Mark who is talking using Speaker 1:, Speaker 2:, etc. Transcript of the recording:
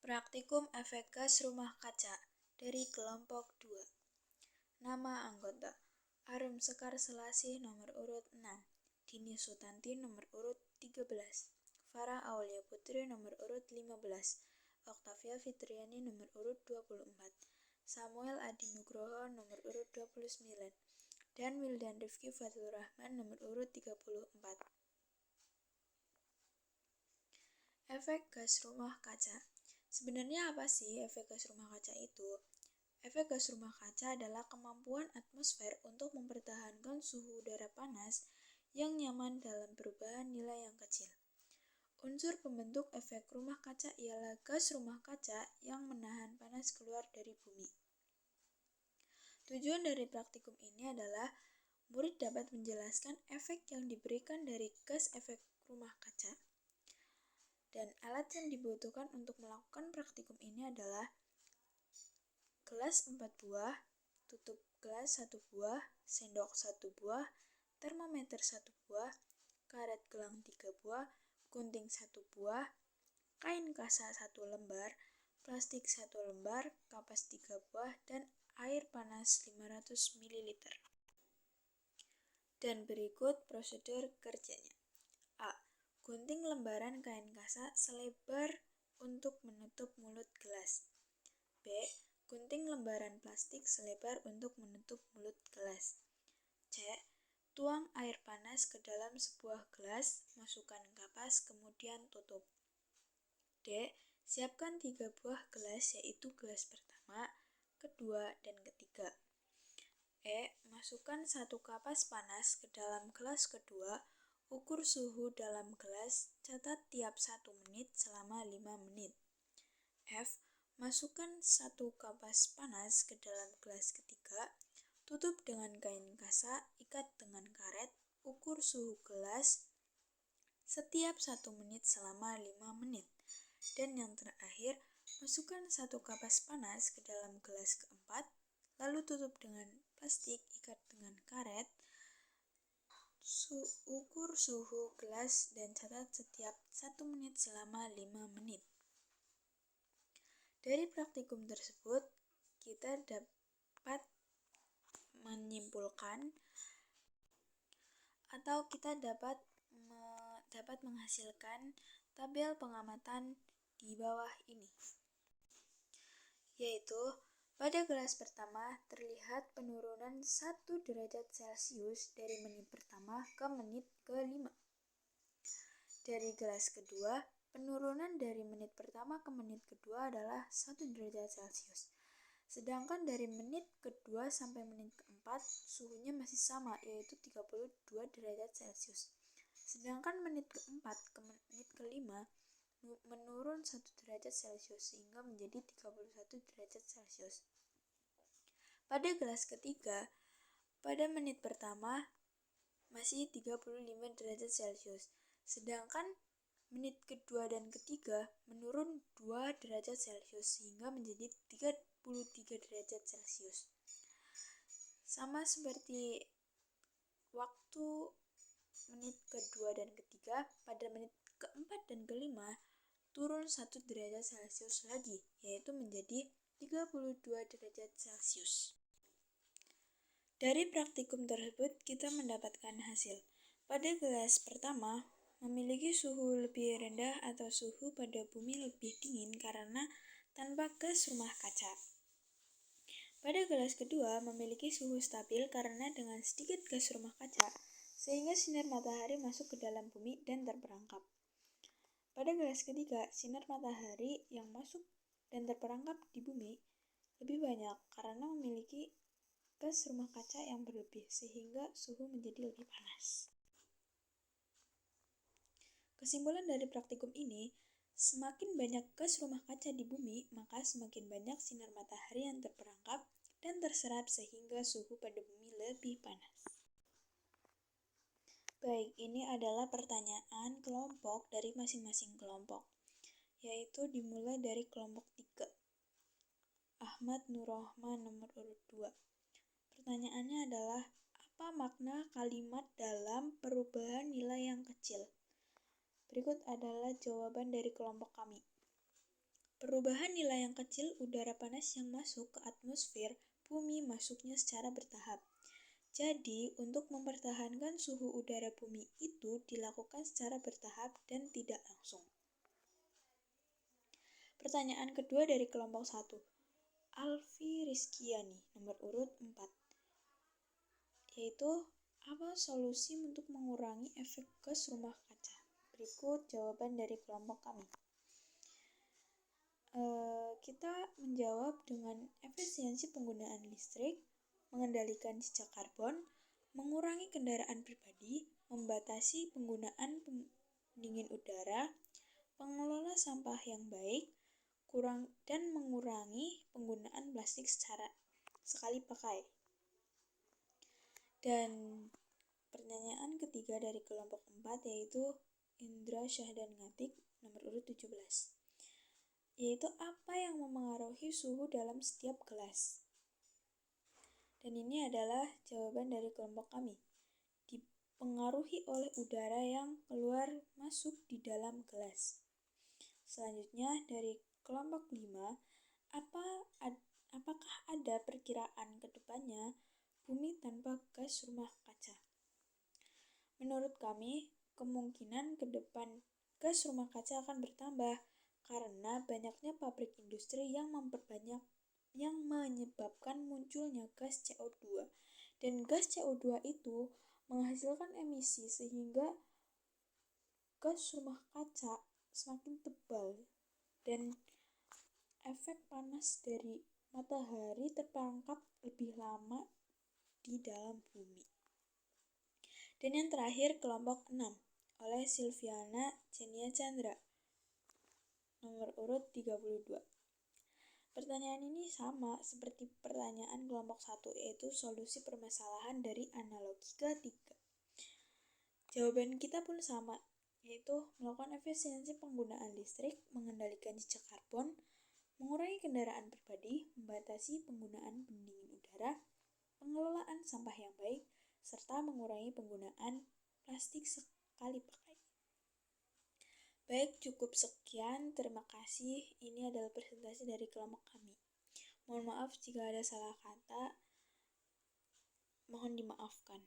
Speaker 1: Praktikum efek gas rumah kaca dari kelompok 2. Nama anggota: Arum Sekar Selasih nomor urut 6, Dini Sutanti nomor urut 13, Farah Aulia Putri nomor urut 15, Oktavia Fitriani nomor urut 24, Samuel Adi Nugroho nomor urut 29, dan Wildan Rifki Fadlur Rahman nomor urut 34. Efek gas rumah kaca. Sebenarnya apa sih efek gas rumah kaca itu? Efek gas rumah kaca adalah kemampuan atmosfer untuk mempertahankan suhu udara panas yang nyaman dalam perubahan nilai yang kecil. Unsur pembentuk efek rumah kaca ialah gas rumah kaca yang menahan panas keluar dari bumi. Tujuan dari praktikum ini adalah murid dapat menjelaskan efek yang diberikan dari gas efek rumah kaca. Dan alat yang dibutuhkan untuk melakukan praktikum ini adalah gelas 4 buah, tutup gelas 1 buah, sendok 1 buah, termometer 1 buah, karet gelang 3 buah, gunting 1 buah, kain kasa 1 lembar, plastik 1 lembar, kapas 3 buah, dan air panas 500 ml. Dan berikut prosedur kerjanya. A. Gunting lembaran kain kasa selebar untuk menutup mulut gelas. B. Gunting lembaran plastik selebar untuk menutup mulut gelas. C. Tuang air panas ke dalam sebuah gelas, masukkan kapas, kemudian tutup. D. Siapkan 3 buah gelas, yaitu gelas pertama, kedua, dan ketiga. E. Masukkan 1 kapas panas ke dalam gelas kedua. Ukur suhu dalam gelas, catat tiap 1 menit selama 5 menit. F. Masukkan 1 kapas panas ke dalam gelas ketiga, tutup dengan kain kasa, ikat dengan karet, ukur suhu gelas setiap 1 menit selama 5 menit. Dan yang terakhir, masukkan 1 kapas panas ke dalam gelas keempat, lalu tutup dengan plastik, ikat dengan karet, ukur suhu gelas dan catat setiap 1 menit selama 5 menit. Dari praktikum tersebut, kita dapat menyimpulkan atau kita dapat menghasilkan tabel pengamatan di bawah ini. Yaitu, pada gelas pertama terlihat penurunan 1 derajat Celcius dari menit pertama ke menit ke-5. Dari gelas kedua, penurunan dari menit pertama ke menit kedua adalah 1 derajat Celcius. Sedangkan dari menit kedua sampai menit keempat, suhunya masih sama, yaitu 32 derajat Celcius. Sedangkan menit keempat ke menit kelima menurun 1 derajat Celcius sehingga menjadi 31 derajat Celcius. Pada gelas ketiga, pada menit pertama masih 35 derajat Celcius. Sedangkan menit kedua dan ketiga menurun 2 derajat Celcius sehingga menjadi 33 derajat Celcius. Sama seperti waktu menit kedua dan ketiga, pada menit keempat dan kelima turun 1 derajat Celcius lagi, yaitu menjadi 32 derajat Celcius. Dari praktikum tersebut kita mendapatkan hasil. Pada gelas pertama memiliki suhu lebih rendah atau suhu pada bumi lebih dingin karena tanpa gas rumah kaca. Pada gelas kedua memiliki suhu stabil karena dengan sedikit gas rumah kaca, sehingga sinar matahari masuk ke dalam bumi dan terperangkap. Pada gelas ketiga, sinar matahari yang masuk dan terperangkap di bumi lebih banyak karena memiliki gas rumah kaca yang berlebih, sehingga suhu menjadi lebih panas. Kesimpulan dari praktikum ini, semakin banyak gas rumah kaca di bumi, maka semakin banyak sinar matahari yang terperangkap dan terserap sehingga suhu pada bumi lebih panas. Baik, ini adalah pertanyaan kelompok dari masing-masing kelompok, yaitu dimulai dari kelompok 3. Ahmad Nurrohman nomor urut 2. Pertanyaannya adalah, apa makna kalimat dalam perubahan nilai yang kecil? Berikut adalah jawaban dari kelompok kami. Perubahan nilai yang kecil udara panas yang masuk ke atmosfer bumi masuknya secara bertahap. Jadi, untuk mempertahankan suhu udara bumi itu dilakukan secara bertahap dan tidak langsung. Pertanyaan kedua dari kelompok 1. Alfi Rizkiani, nomor urut 4. Yaitu, apa solusi untuk mengurangi efek gas rumah kaca? Berikut jawaban dari kelompok kami. Kita menjawab dengan efisiensi penggunaan listrik, mengendalikan jejak karbon, mengurangi kendaraan pribadi, membatasi penggunaan pendingin udara, mengelola sampah yang baik, dan mengurangi penggunaan plastik secara sekali pakai. Dan pertanyaan ketiga dari kelompok 4 yaitu Indra Syahdan Ngatik, nomor urut 17. Yaitu apa yang memengaruhi suhu dalam setiap gelas. Dan ini adalah jawaban dari kelompok kami. Dipengaruhi oleh udara yang keluar masuk di dalam gelas. Selanjutnya dari kelompok 5, apakah ada perkiraan ke depannya bumi tanpa gas rumah kaca? Menurut kami, kemungkinan ke depan gas rumah kaca akan bertambah karena banyaknya pabrik industri yang menyebabkan munculnya gas CO2. Dan gas CO2 itu menghasilkan emisi sehingga gas rumah kaca semakin tebal dan efek panas dari matahari terperangkap lebih lama di dalam bumi. Dan yang terakhir kelompok 6 oleh Silviana Cenia Chandra, nomor urut 32. Pertanyaan ini sama seperti pertanyaan kelompok 1, yaitu solusi permasalahan dari analogi ketiga. Jawaban kita pun sama, yaitu melakukan efisiensi penggunaan listrik, mengendalikan jejak karbon, mengurangi kendaraan pribadi, membatasi penggunaan pendingin udara, pengelolaan sampah yang baik, serta mengurangi penggunaan plastik sekali pakai. Baik, cukup sekian. Terima kasih. Ini adalah presentasi dari kelompok kami. Mohon maaf jika ada salah kata. Mohon dimaafkan.